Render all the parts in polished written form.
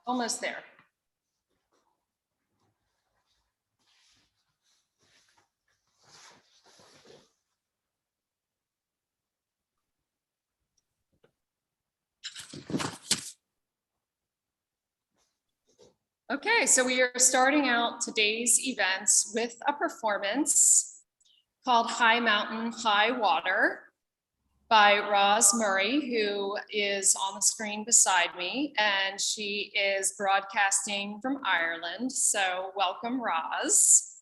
Almost there. Okay, so we are starting out today's events with a performance called High Mountain, High Water by Ros Murray, who is on the screen beside me, and she is broadcasting from Ireland. So welcome, Ros.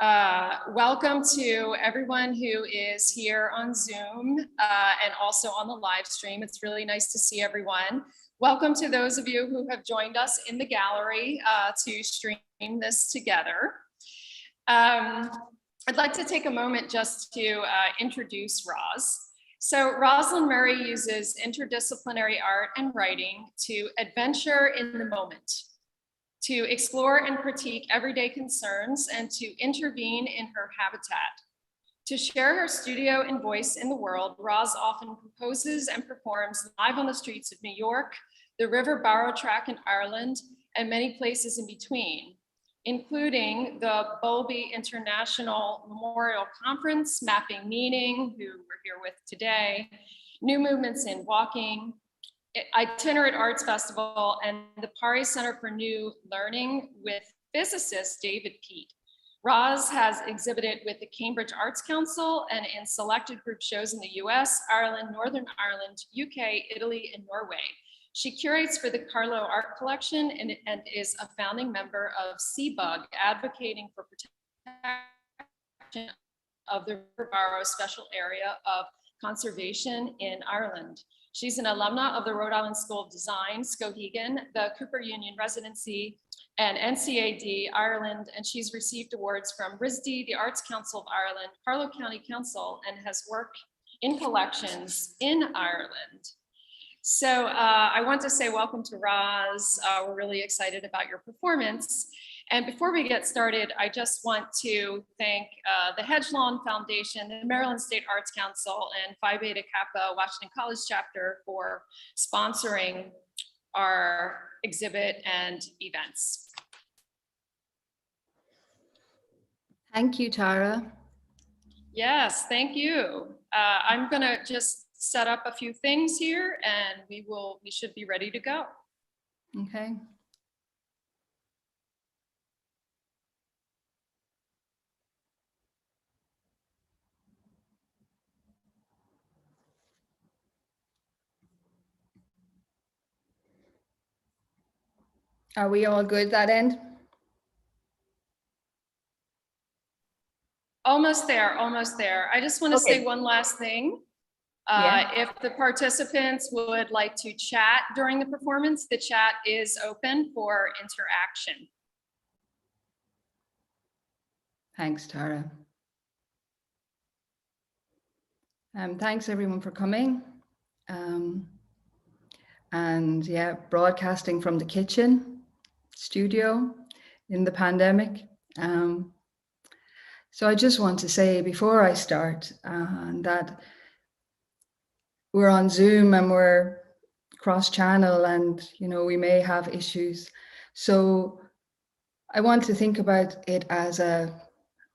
Welcome to everyone who is here on Zoom and also on the live stream. It's really nice to see everyone. Welcome to those of you who have joined us in the gallery to stream this together. I'd like to take a moment just to introduce Ros. So Rosalind Murray uses interdisciplinary art and writing to adventure in the moment, to explore and critique everyday concerns, and to intervene in her habitat. To share her studio and voice in the world, Ros often composes and performs live on the streets of New York, the River Barrow Track in Ireland, and many places in between, including the Bowlby International Memorial Conference, Mapping Meaning, who we're here with today, New Movements in Walking, Itinerant Arts Festival, and the Pari Center for New Learning with physicist David Peat. Ros has exhibited with the Cambridge Arts Council and in selected group shows in the US, Ireland, Northern Ireland, UK, Italy, and Norway. She curates for the Carlo Art Collection and is a founding member of CBUG, advocating for protection of the River Barrow Special Area of Conservation in Ireland. She's an alumna of the Rhode Island School of Design, Skowhegan, the Cooper Union Residency, and NCAD Ireland, and she's received awards from RISD, the Arts Council of Ireland, Carlow County Council, and has worked in collections in Ireland. So I want to say welcome to Ros. We're really excited about your performance. And before we get started, I just want to thank the Hedgelon Foundation, the Maryland State Arts Council, and Phi Beta Kappa Washington College chapter for sponsoring our exhibit and events. Thank you, Tara. Yes, thank you. I'm gonna just set up a few things here and we should be ready to go. Okay. Are we all good that end? Almost there, almost there. I just want to say one last thing. If the participants would like to chat during the performance, the chat is open for interaction. Thanks, Tara. Thanks everyone for coming. And yeah, broadcasting from the kitchen studio in the pandemic. So I just want to say before I start that we're on Zoom and we're cross-channel and, you know, we may have issues. So I want to think about it as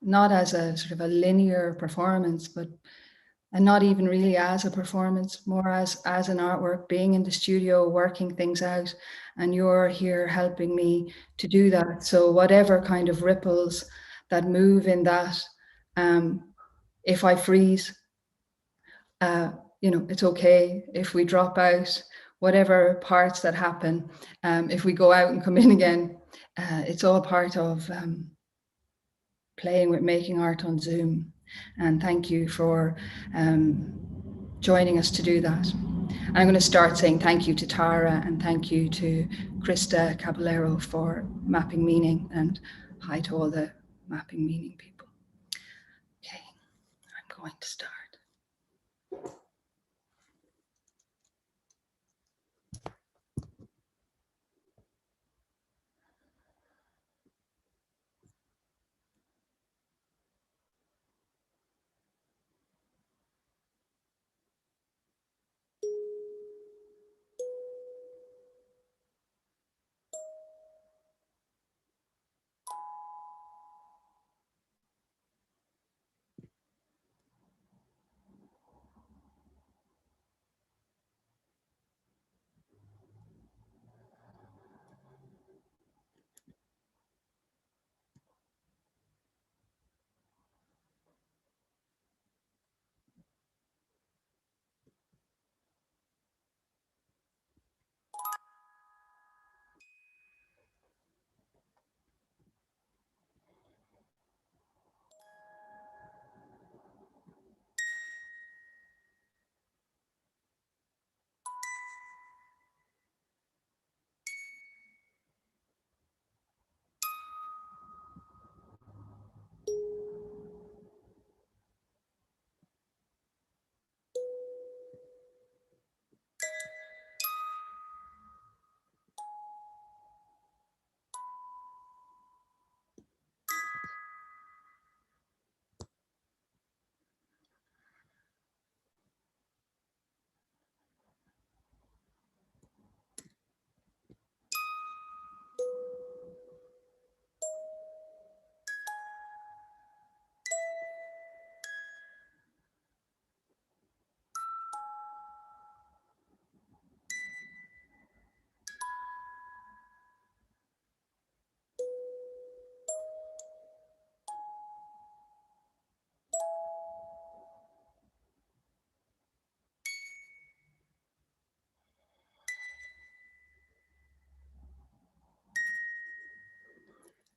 not as a sort of a linear performance, and not even really as a performance, more as an artwork, being in the studio, working things out, and you're here helping me to do that. So whatever kind of ripples that move in that, if I freeze, you know, it's okay. If we drop out, whatever parts that happen, if we go out and come in again, it's all part of playing with making art on Zoom. And thank you for joining us to do that. I'm going to start saying thank you to Tara and thank you to Krista Caballero for Mapping Meaning, and hi to all the Mapping Meaning people. Okay, I'm going to start.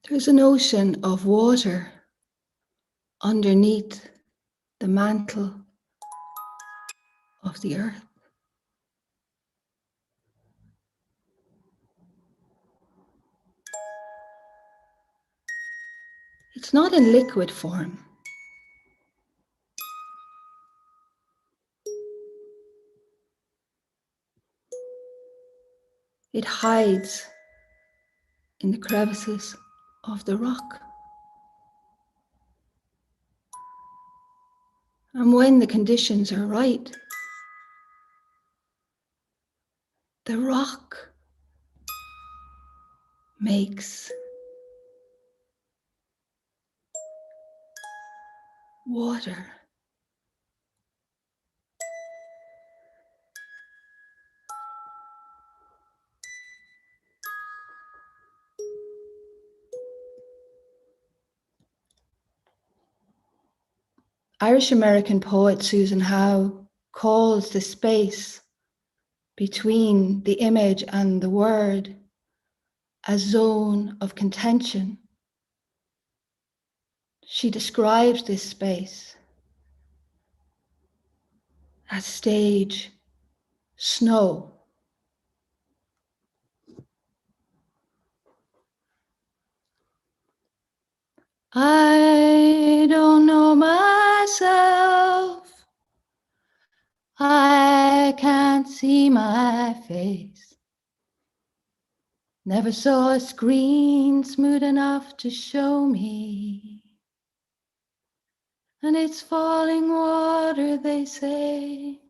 There's an ocean of water underneath the mantle of the earth. It's not in liquid form. It hides in the crevices of the rock. And when the conditions are right, the rock makes water. Irish-American poet Susan Howe calls the space between the image and the word a zone of contention. She describes this space as stage snow. I don't know myself. I can't see my face. Never saw a screen smooth enough to show me. And it's falling water, they say,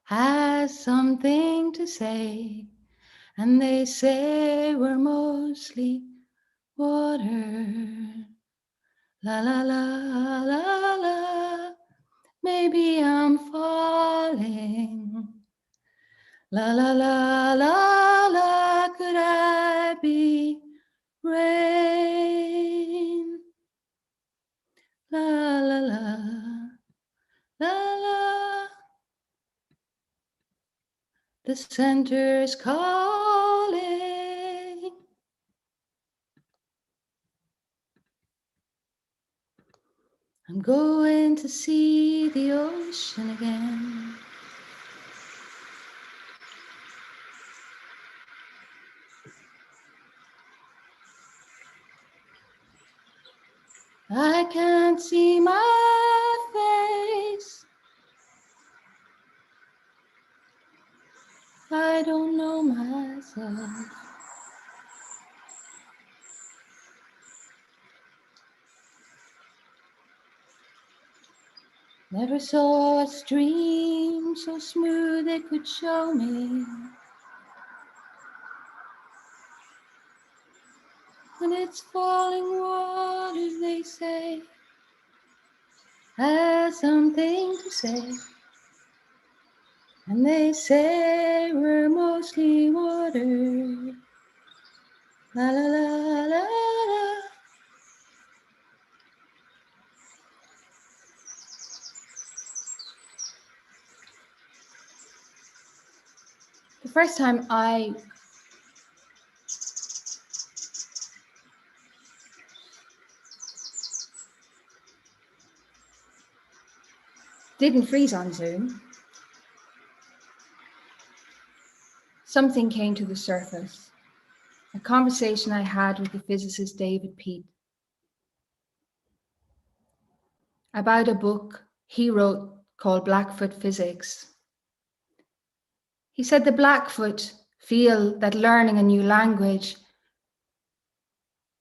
has something to say. And they say we're mostly water. La la la la la. Maybe I'm falling. La la la la la. Could I be rain? La la la la la. The center's calling. I'm going to see the ocean again. I can't see my face. I don't know myself. Never saw a stream so smooth it could show me. When it's falling water, they say, has something to say. And they say we're mostly water. La la la la la. The first time I didn't freeze on Zoom, something came to the surface. A conversation I had with the physicist David Peat about a book he wrote called Blackfoot Physics. He said the Blackfoot feel that learning a new language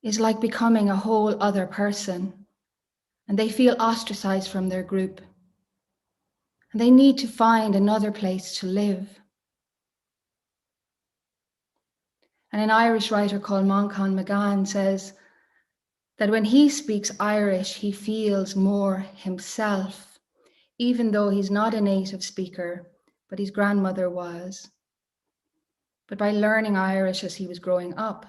is like becoming a whole other person, and they feel ostracized from their group. And they need to find another place to live. And an Irish writer called Moncon McGann says that when he speaks Irish, he feels more himself, even though he's not a native speaker, but his grandmother was. But by learning Irish as he was growing up,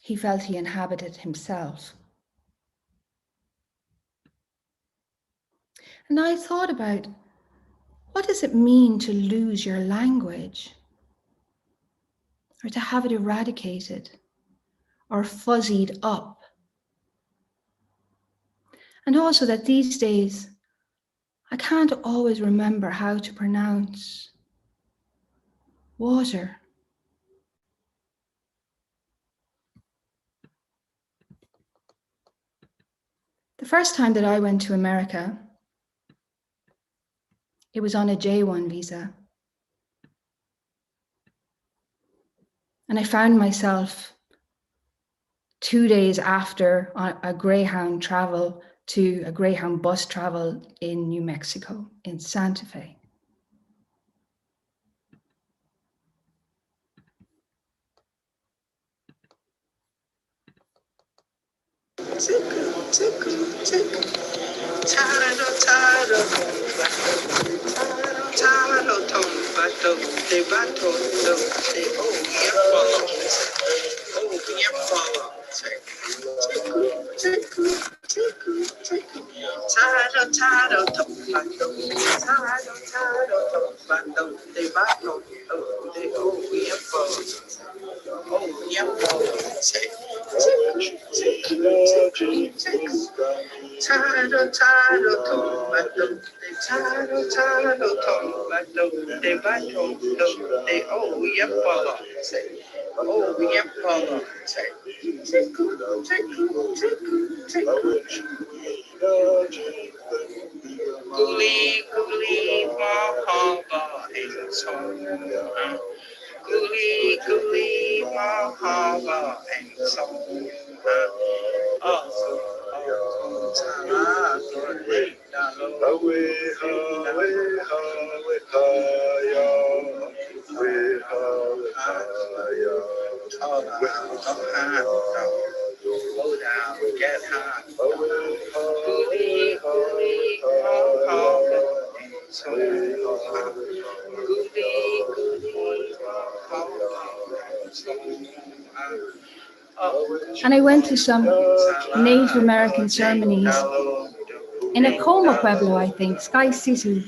he felt he inhabited himself. And I thought about What does it mean to lose your language? Or to have it eradicated or fuzzied up? And also that these days, I can't always remember how to pronounce water. The first time that I went to America, it was on a J1 visa. And I found myself 2 days after a Greyhound travel to a Greyhound bus travel in New Mexico, in Santa Fe. And I went to some Native American ceremonies in a Como Pueblo, I think, Sky City,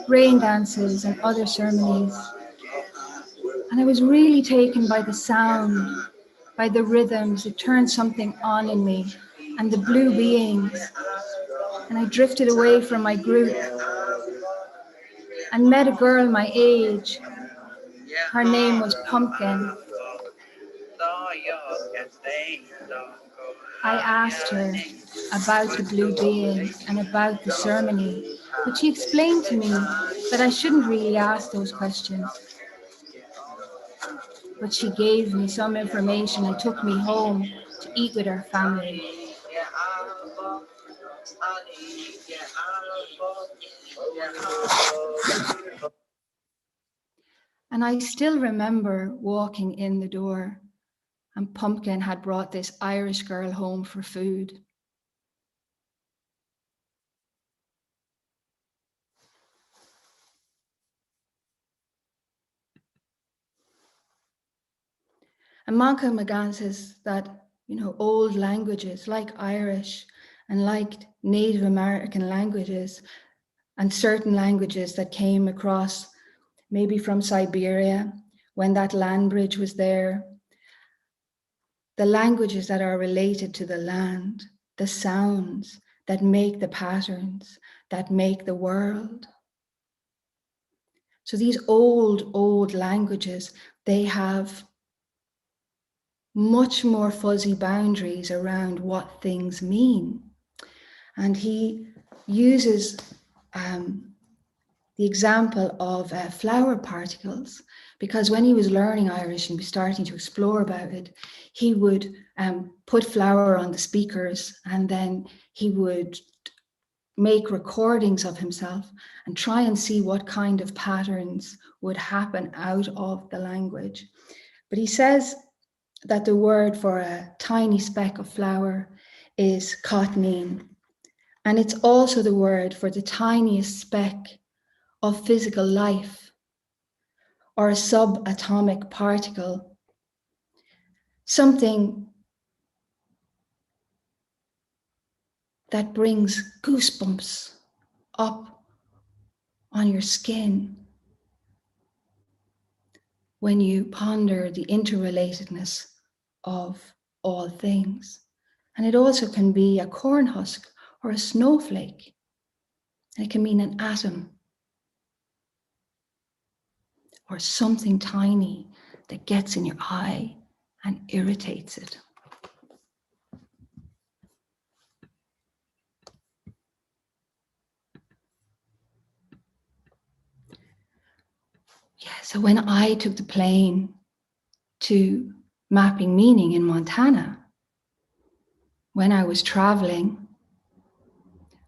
rain dances and other ceremonies. And I was really taken by the sound, by the rhythms. It turned something on in me, and the blue beings. And I drifted away from my group and met a girl my age. Her name was Pumpkin. I asked her about the blue beings and about the ceremony, but she explained to me that I shouldn't really ask those questions. But she gave me some information and took me home to eat with her family. And I still remember walking in the door, and Pumpkin had brought this Irish girl home for food. And Manka McGann says that, old languages like Irish and like Native American languages and certain languages that came across maybe from Siberia when that land bridge was there, the languages that are related to the land, the sounds that make the patterns, that make the world. So these old languages, they have much more fuzzy boundaries around what things mean. And he uses the example of flower particles, because when he was learning Irish and was starting to explore about it, he would put flour on the speakers, and then he would make recordings of himself and try and see what kind of patterns would happen out of the language. But he says that the word for a tiny speck of flour is cottonine. And it's also the word for the tiniest speck of physical life or a subatomic particle, something that brings goosebumps up on your skin when you ponder the interrelatedness of all things. And it also can be a corn husk or a snowflake. And it can mean an atom or something tiny that gets in your eye and irritates it. Yeah, so when I took the plane to Mapping Meaning in Montana, when I was traveling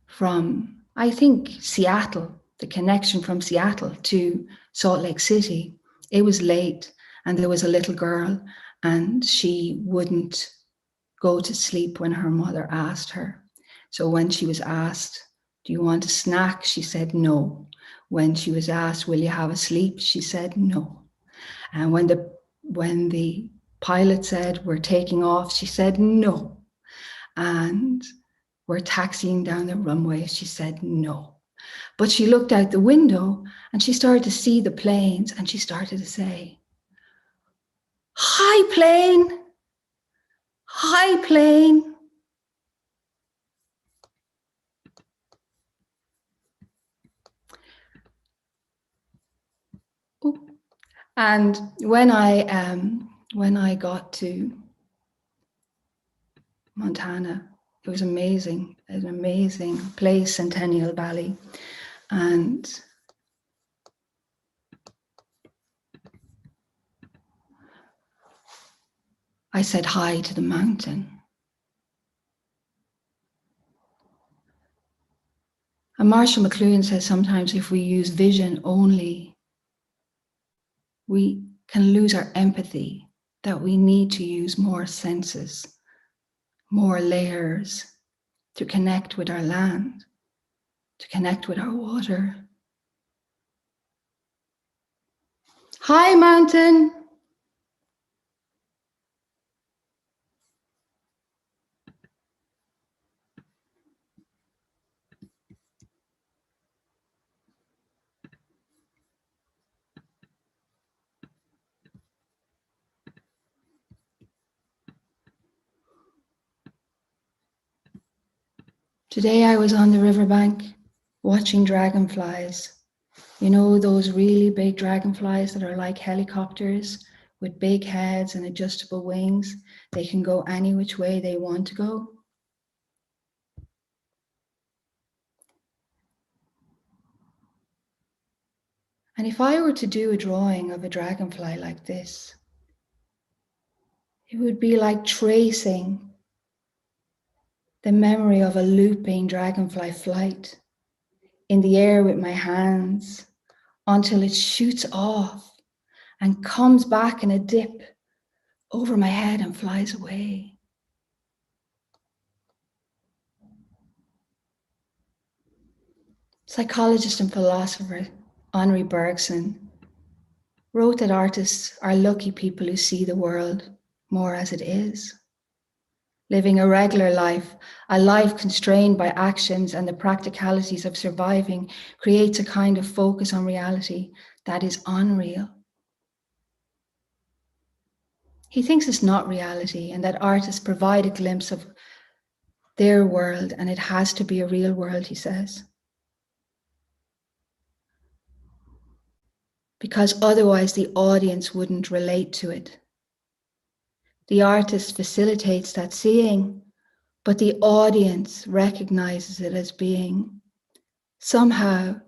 from, I think, Seattle, the connection from Seattle to Salt Lake City, it was late and there was a little girl and she wouldn't go to sleep when her mother asked her. So when she was asked, do you want a snack? She said no. When she was asked, will you have a sleep? She said no. And when the pilot said, we're taking off, she said no. And we're taxiing down the runway, she said no. But she looked out the window and she started to see the planes and she started to say, hi plane, hi plane. And when I got to Montana, it was amazing, an amazing place, Centennial Valley. And I said hi to the mountain. And Marshall McLuhan says sometimes if we use vision only, we can lose our empathy, that we need to use more senses, more layers to connect with our land, to connect with our water. Hi, mountain. Today I was on the riverbank watching dragonflies. You know, those really big dragonflies that are like helicopters with big heads and adjustable wings. They can go any which way they want to go. And if I were to do a drawing of a dragonfly like this, it would be like tracing the memory of a looping dragonfly flight in the air with my hands until it shoots off and comes back in a dip over my head and flies away. Psychologist and philosopher Henri Bergson wrote that artists are lucky people who see the world more as it is. Living a regular life, a life constrained by actions and the practicalities of surviving, creates a kind of focus on reality that is unreal. He thinks it's not reality and that artists provide a glimpse of their world and it has to be a real world, he says. Because otherwise the audience wouldn't relate to it. The artist facilitates that seeing, but the audience recognizes it as being somehow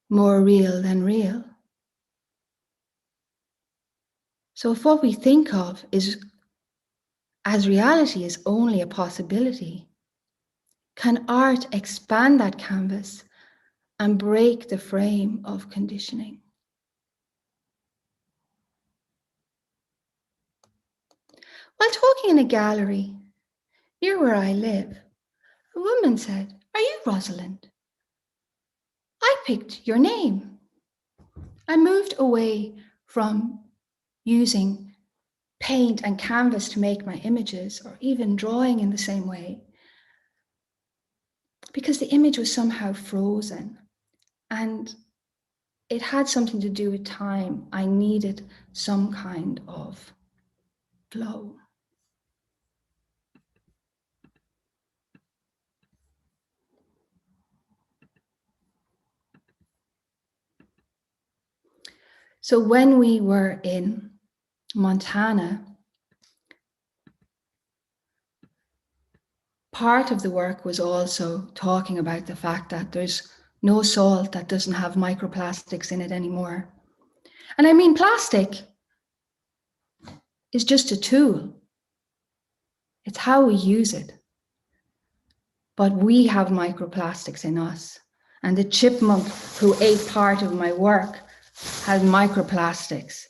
more real than real. So if what we think of is as reality is only a possibility, can art expand that canvas and break the frame of conditioning? While talking in a gallery near where I live, a woman said, "Are you Rosalind? I picked your name." I moved away from using paint and canvas to make my images or even drawing in the same way. because the image was somehow frozen, and it had something to do with time. I needed some kind of flow. So when we were in Montana, part of the work was also talking about the fact that there's no salt that doesn't have microplastics in it anymore. And I mean, plastic is just a tool. It's how we use it. But we have microplastics in us. And the chipmunk who ate part of my work had microplastics.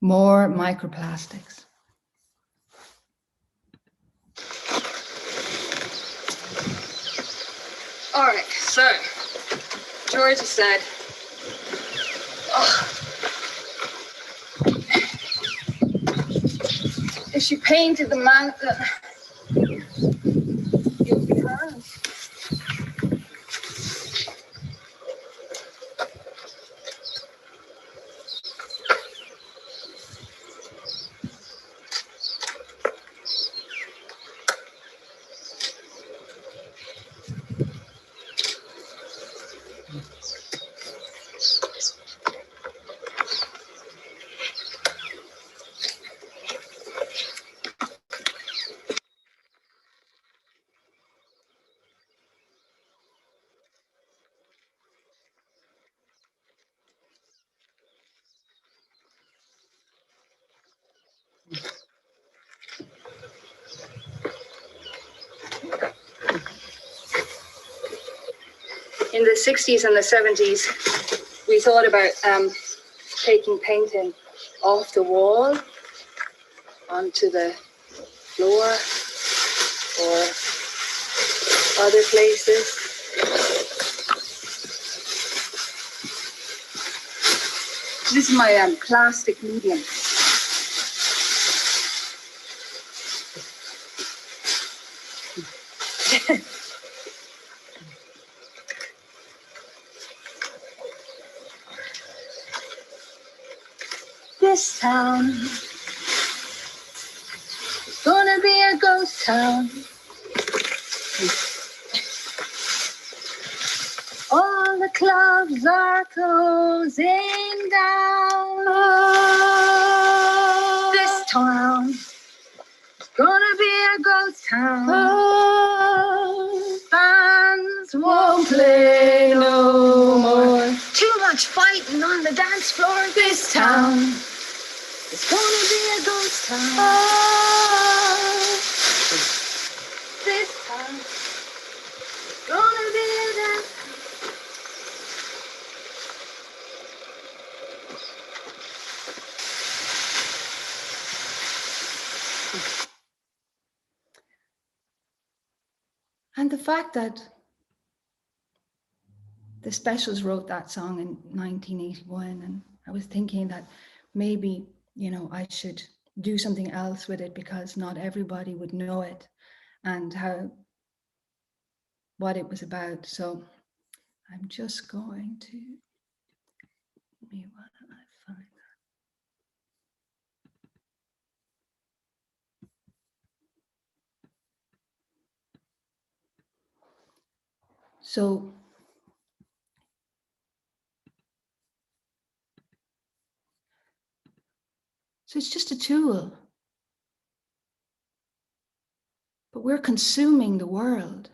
More microplastics. All right, so Georgia said, if she painted the mountain, you'll be hers. In the 60s and the 70s, we thought about taking painting off the wall onto the floor or other places. This is my plastic medium. This town is gonna be a ghost town. All the clubs are closing down. This town is gonna be a ghost town. Bands won't play no more. Too much fighting on the dance floor. This town is gonna be a ghost town. This town is gonna be a dance. And the fact that the Specials wrote that song in 1981, and I was thinking that maybe, you know, I should do something else with it because not everybody would know it and what it was about. So I'm just going to, let me find that. So it's just a tool, but we're consuming the world.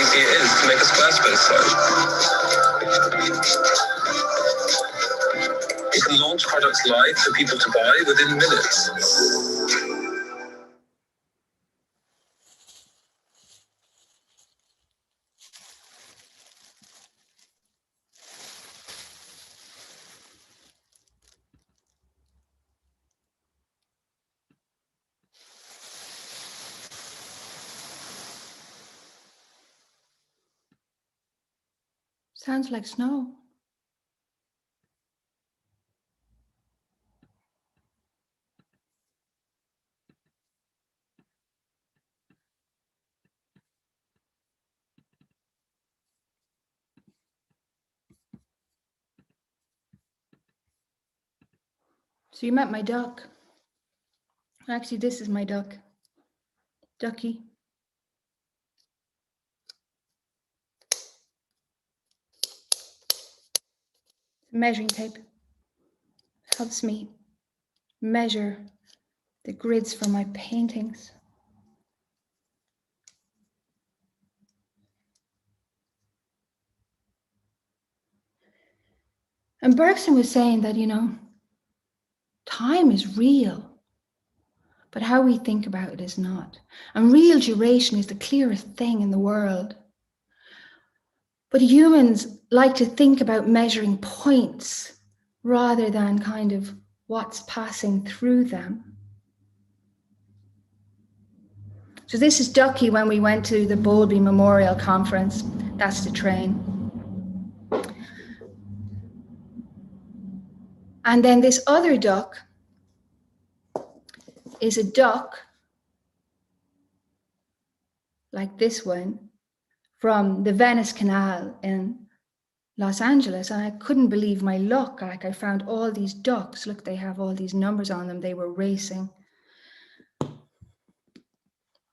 easy it is to make a Squarespace site. You can launch products live for people to buy within minutes. Sounds like snow. So you met my duck. Actually, this is my duck. Ducky. Measuring tape helps me measure the grids for my paintings. And Bergson was saying that, time is real, but how we think about it is not. And real duration is the clearest thing in the world. But humans like to think about measuring points rather than kind of what's passing through them. So this is Ducky when we went to the Bowlby Memorial Conference. That's the train. And then this other duck is a duck like this one from the Venice Canal in Los Angeles. And I couldn't believe my luck. Like, I found all these ducks. Look, they have all these numbers on them. They were racing.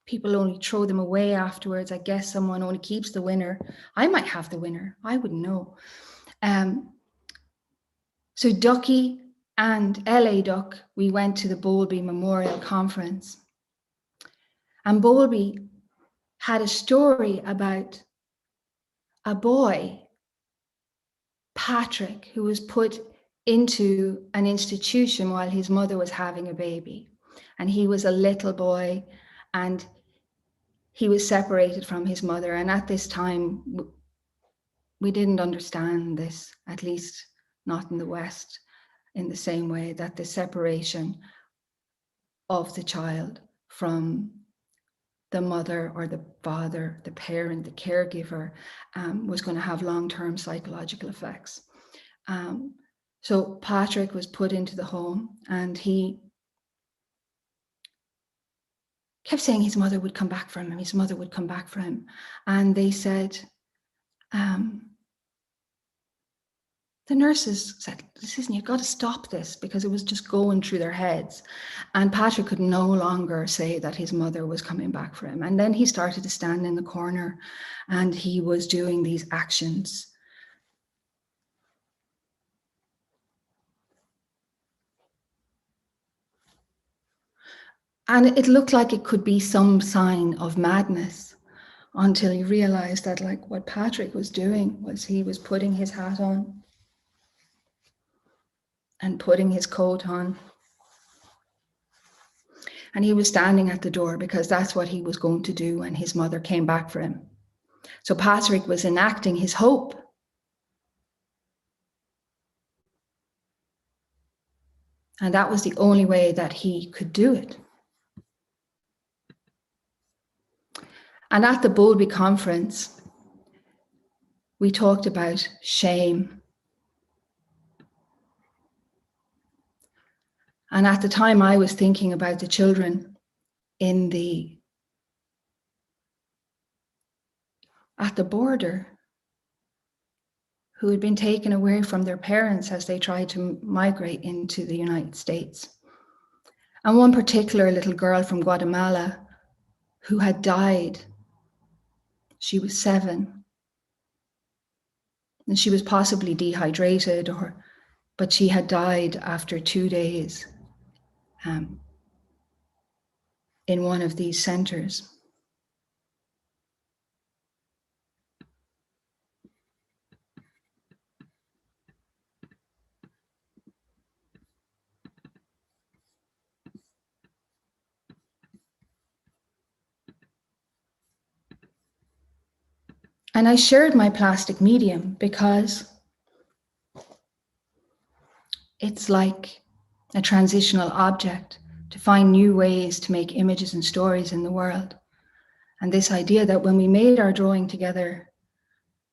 People only throw them away afterwards. I guess someone only keeps the winner. I might have the winner. I wouldn't know. So Ducky and LA Duck, we went to the Bowlby Memorial Conference. And Bowlby had a story about a boy, Patrick, who was put into an institution while his mother was having a baby. And he was a little boy and he was separated from his mother. And at this time, we didn't understand this, at least not in the West, in the same way that the separation of the child from the mother or the father, the parent, the caregiver, was going to have long-term psychological effects. So Patrick was put into the home and he kept saying his mother would come back for him and his mother would come back for him. And they said, the nurses said, listen, you've got to stop this, because it was just going through their heads. And Patrick could no longer say that his mother was coming back for him. And then he started to stand in the corner and he was doing these actions. And it looked like it could be some sign of madness, until he realized that, like, what Patrick was doing was he was putting his hat on and putting his coat on. And he was standing at the door because that's what he was going to do when his mother came back for him. So Patrick was enacting his hope. And that was the only way that he could do it. And at the Bowlby conference, we talked about shame. And at the time, I was thinking about the children at the border who had been taken away from their parents as they tried to migrate into the United States. And one particular little girl from Guatemala who had died. She was 7. And she was possibly dehydrated, but she had died after 2 days in one of these centers. And I shared my plastic medium because it's like a transitional object to find new ways to make images and stories in the world. And this idea that when we made our drawing together,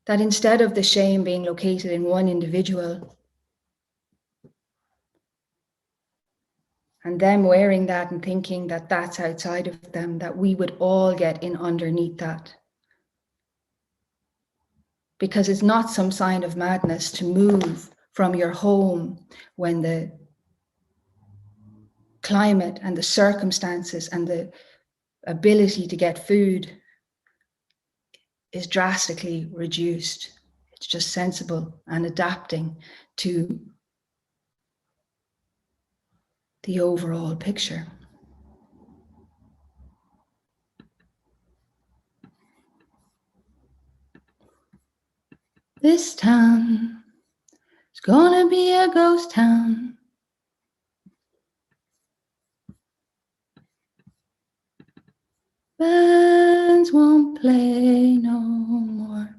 that instead of the shame being located in one individual and them wearing that and thinking that that's outside of them, that we would all get in underneath that. Because it's not some sign of madness to move from your home when the climate and the circumstances and the ability to get food is drastically reduced. It's just sensible and adapting to the overall picture. This town is gonna be a ghost town. Bands won't play no more.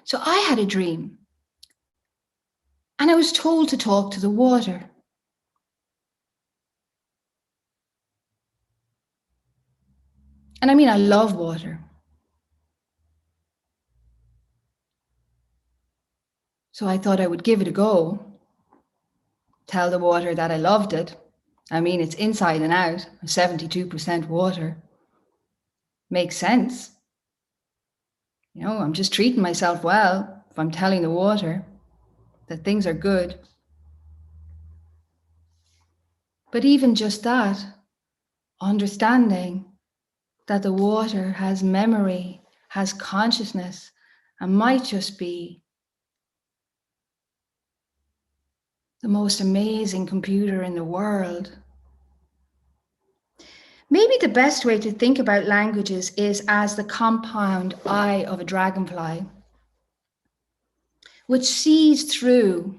So I had a dream, and I was told to talk to the water. And I mean, I love water. So I thought I would give it a go, tell the water that I loved it. I mean, it's inside and out, 72% water. Makes sense. You know, I'm just treating myself well if I'm telling the water that things are good. But even just that, understanding that the water has memory, has consciousness, and might just be the most amazing computer in the world. Maybe the best way to think about languages is as the compound eye of a dragonfly. which sees through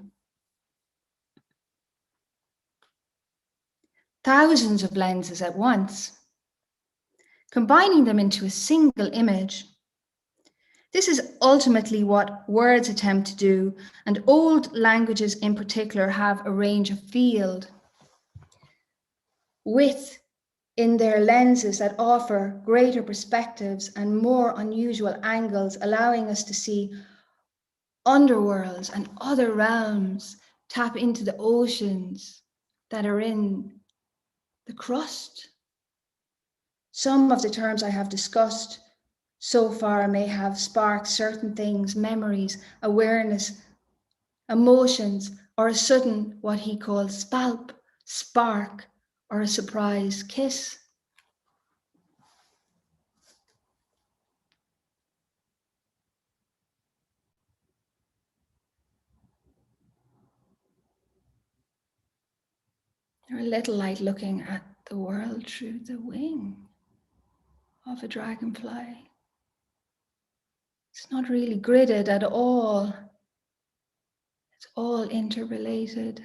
thousands of lenses at once, combining them into a single image. This is ultimately what words attempt to do, and old languages in particular have a range of field width in their lenses that offer greater perspectives and more unusual angles, allowing us to see underworlds and other realms, tap into the oceans that are in the crust. Some of the terms I have discussed so far may have sparked certain things, memories, awareness, emotions, or a sudden, what he calls spalp, spark, or a surprise kiss. They're a little like looking at the world through the wing of a dragonfly. It's not really gridded at all. It's all interrelated.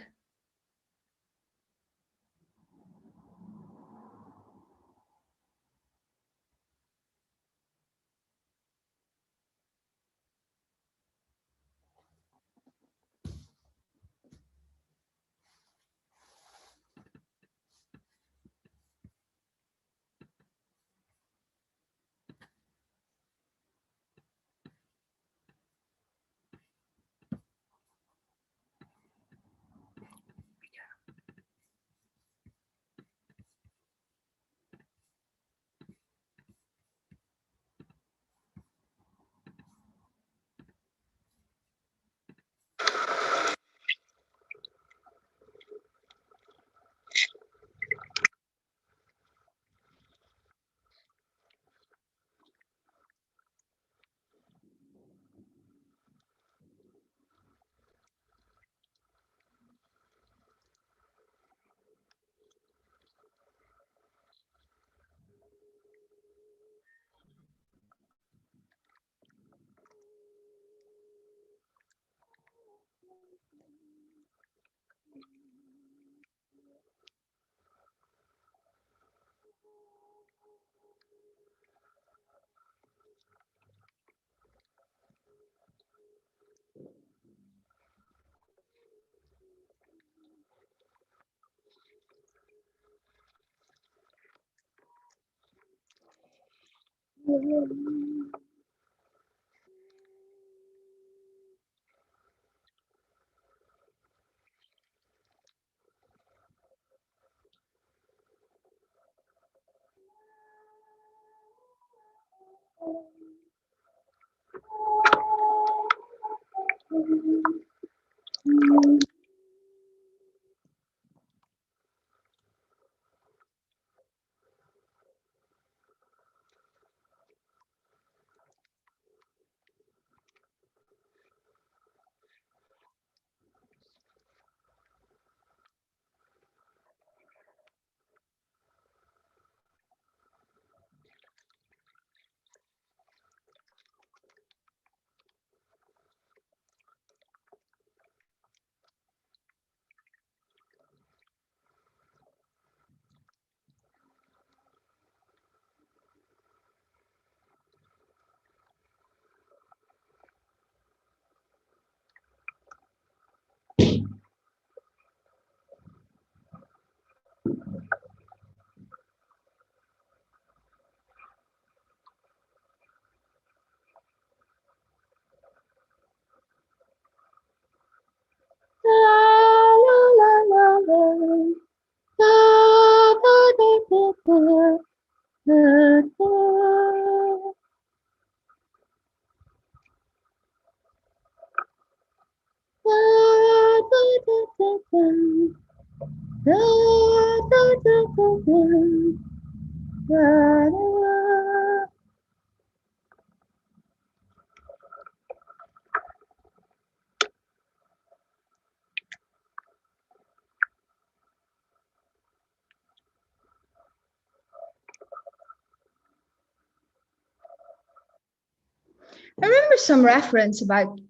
I remember some reference about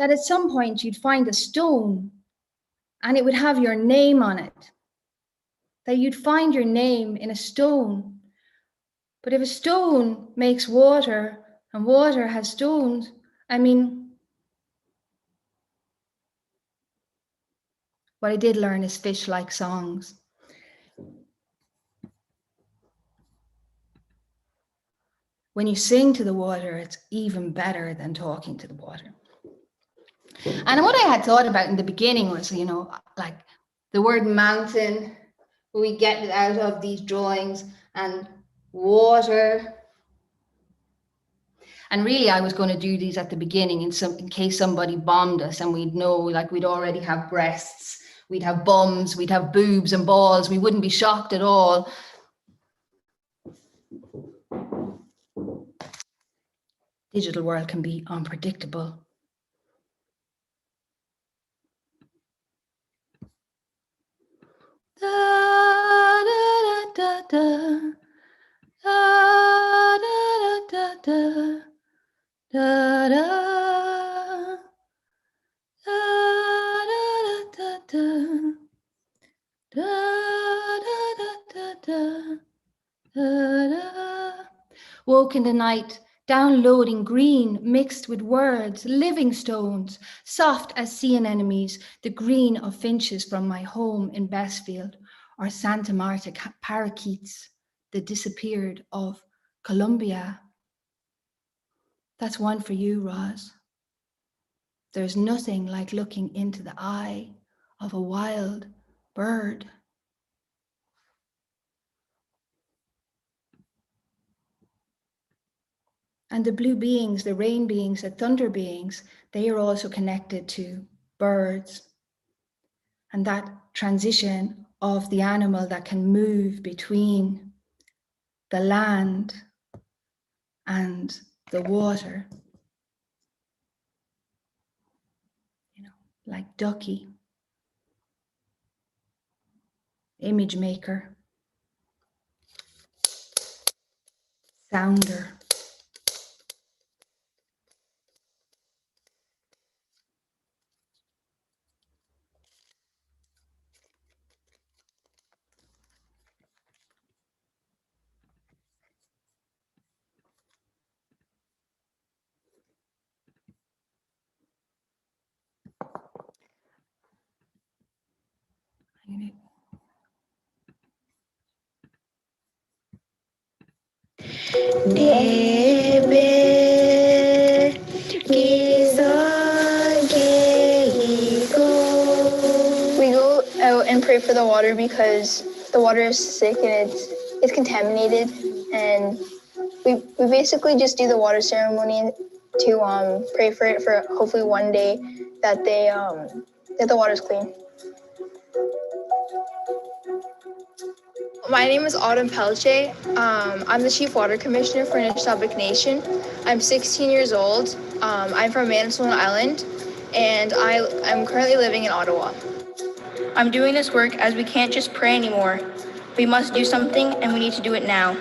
that at some point you'd find a stone and it would have your name on it. That you'd find your name in a stone. But if a stone makes water and water has stones, I mean, what I did learn is fish like songs. When you sing to the water, it's even better than talking to the water. And what I had thought about in the beginning was, you know, like the word mountain, we get it out of these drawings, and water. And really, I was going to do these at the beginning in case somebody bombed us and we'd know, like we'd already have breasts, we'd have bums, we'd have boobs and balls, we wouldn't be shocked at all. Digital world can be unpredictable. Da, da, da, da, da, da, da, da, da, da, da. Woke in the night, downloading green mixed with words, living stones, soft as sea anemones, the green of finches from my home in Bestfield, or Santa Marta parakeets, the disappeared of Colombia. That's one for you, Ros. There's nothing like looking into the eye of a wild bird. And the blue beings, the rain beings, the thunder beings, they are also connected to birds. And that transition of the animal that can move between the land and the water. You know, like Ducky, image maker, sounder. We go out and pray for the water because the water is sick and it's contaminated, and we basically just do the water ceremony to pray for it, for hopefully one day that that the water's clean. My name is Autumn Pelche. I'm the Chief Water Commissioner for Nishnawbek Nation. I'm 16 years old. I'm from Manitoulin Island, and I'm currently living in Ottawa. I'm doing this work as we can't just pray anymore. We must do something, and we need to do it now.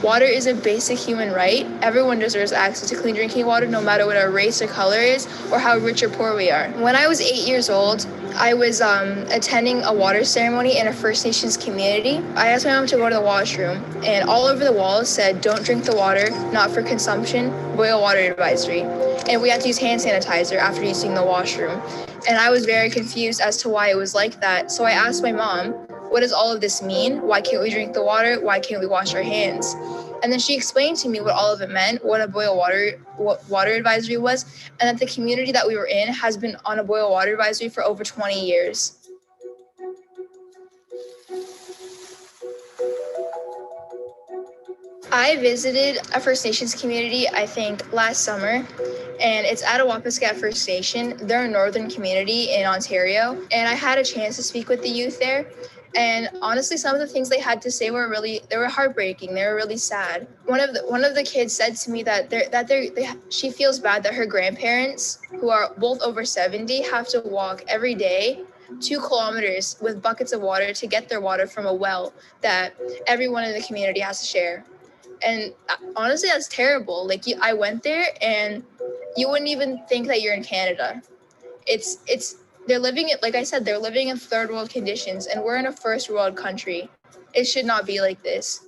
Water is a basic human right. Everyone deserves access to clean drinking water, no matter what our race or color is, or how rich or poor we are. When I was 8 years old, I was attending a water ceremony in a First Nations community. I asked my mom to go to the washroom, and all over the walls said, "Don't drink the water, not for consumption, boil water advisory." And we had to use hand sanitizer after using the washroom. And I was very confused as to why it was like that. So I asked my mom, "What does all of this mean? Why can't we drink the water? Why can't we wash our hands?" And then she explained to me what all of it meant, what a boil water advisory was, and that the community that we were in has been on a boil water advisory for over 20 years. I visited a First Nations community, I think, last summer, and it's at Awapiskat First Nation. They're a northern community in Ontario, and I had a chance to speak with the youth there. And honestly, some of the things they had to say were heartbreaking. They were really sad. One of the kids said to me that she feels bad that her grandparents, who are both over 70, have to walk every day 2 kilometers with buckets of water to get their water from a well that everyone in the community has to share. And honestly, that's terrible. Like, I went there and you wouldn't even think that you're in Canada. They're living it, like I said, they're living in third world conditions, and we're in a first world country. It should not be like this.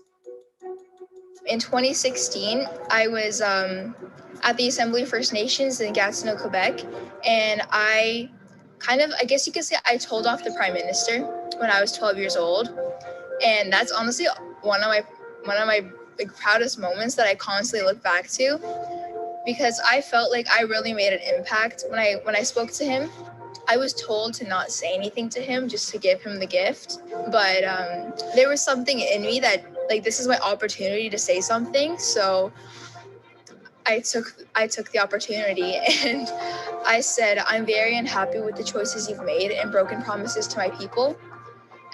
In 2016, I was at the Assembly of First Nations in Gatineau, Quebec, and I guess you could say I told off the Prime Minister when I was 12 years old, and that's honestly one of my like proudest moments that I constantly look back to, because I felt like I really made an impact when I spoke to him. I was told to not say anything to him, just to give him the gift, but there was something in me that, like, this is my opportunity to say something. So I took the opportunity, and I said, I'm very unhappy with the choices you've made and broken promises to my people.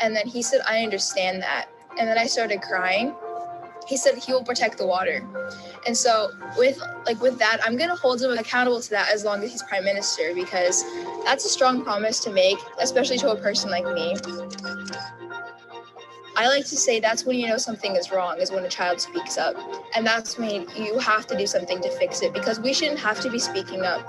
And then he said, I understand that. And then I started crying. He said he will protect the water. And so with that, I'm going to hold him accountable to that as long as he's Prime Minister, because that's a strong promise to make, especially to a person like me. I like to say that's when you know something is wrong, is when a child speaks up. And that's when you have to do something to fix it, because we shouldn't have to be speaking up.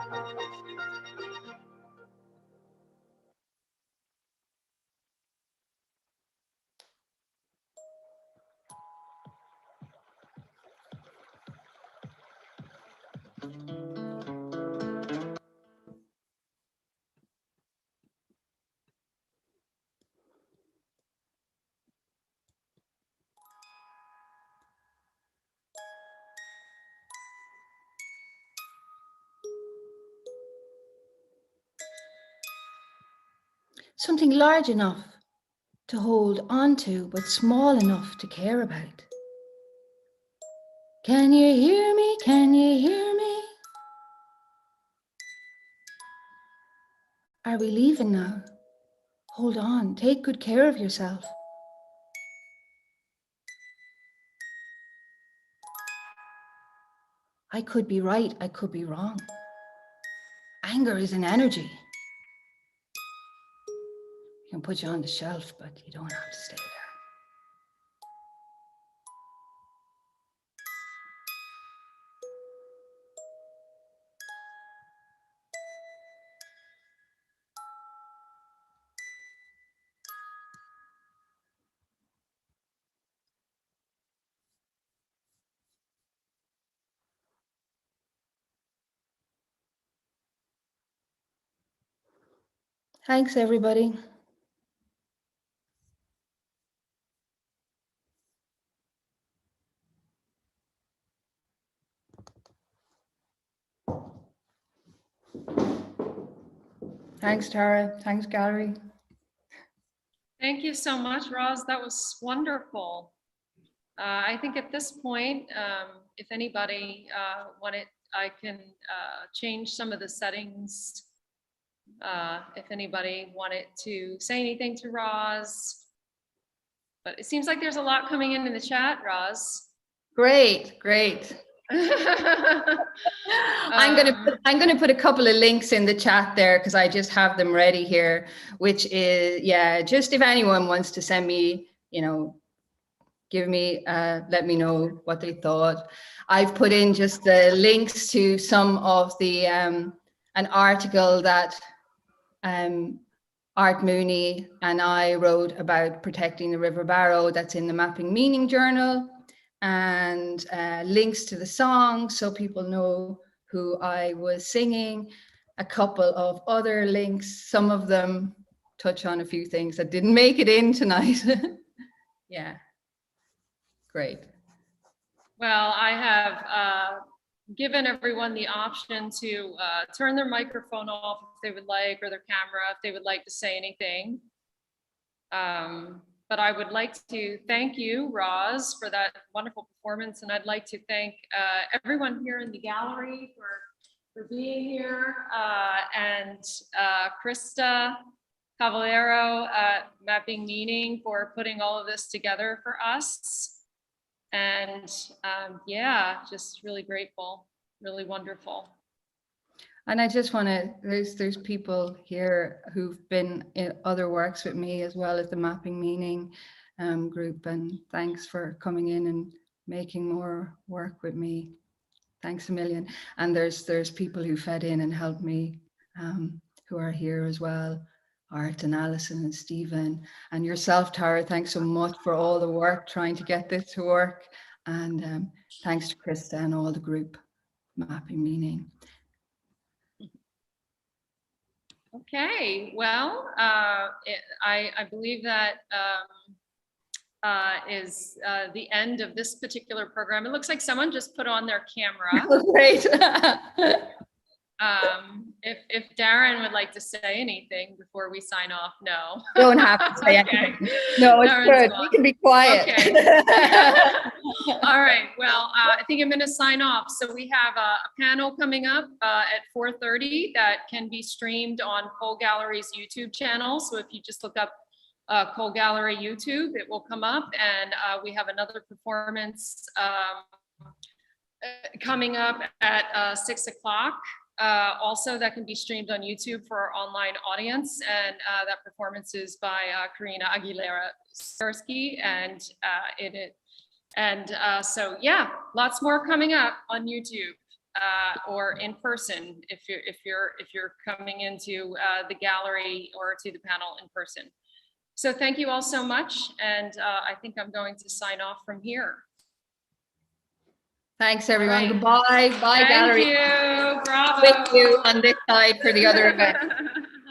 Something large enough to hold on to, but small enough to care about. Can you hear me? Can you hear me? Are we leaving now? Hold on, take good care of yourself. I could be right, I could be wrong. Anger is an energy. It can put you on the shelf, but you don't have to stay there. Thanks, everybody. Thanks, Tara. Thanks, Gallery. Thank you so much, Ros. That was wonderful. I think at this point, if anybody wanted, I can change some of the settings. If anybody wanted to say anything to Ros. But it seems like there's a lot coming in the chat, Ros. Great, great. I'm gonna put a couple of links in the chat there, because I just have them ready here, which is, yeah, just if anyone wants to send me, give me, let me know what they thought. I've put in just the links to some of the, an article that Art Mooney and I wrote about protecting the River Barrow, that's in the Mapping Meaning Journal, and links to the song so people know who I was singing, a couple of other links. Some of them touch on a few things that didn't make it in tonight. Yeah, great. Well, I have given everyone the option to turn their microphone off if they would like, or their camera if they would like to say anything. But I would like to thank you, Ros, for that wonderful performance. And I'd like to thank everyone here in the gallery for being here, and Krista Cavallero at Mapping Meaning for putting all of this together for us. And yeah, just really grateful, really wonderful. And I just want to, there's people here who've been in other works with me, as well as the Mapping Meaning group. And thanks for coming in and making more work with me. Thanks a million. And there's people who fed in and helped me, who are here as well. Art and Alison and Stephen and yourself, Tara. Thanks so much for all the work trying to get this to work. And thanks to Krista and all the group, Mapping Meaning. Okay, well, I believe that is the end of this particular program. It looks like someone just put on their camera. Great. If Darren would like to say anything before we sign off, no. Don't have to say anything. No, it's Darren's good. gone. We can be quiet. Okay. All right. Well, I think I'm going to sign off. So we have a panel coming up at 4:30 that can be streamed on Kohl Gallery's YouTube channel. So if you just look up Kohl Gallery YouTube, it will come up. And we have another performance coming up at 6 o'clock. Also, that can be streamed on YouTube for our online audience, and that performance is by Karina Aguilera-Sarsky, so yeah, lots more coming up on YouTube or in person if you're coming into the gallery or to the panel in person. So thank you all so much, and I think I'm going to sign off from here. Thanks, everyone. Right. Goodbye. Bye, Thank gallery. you. Bravo. With you on this side for the other event.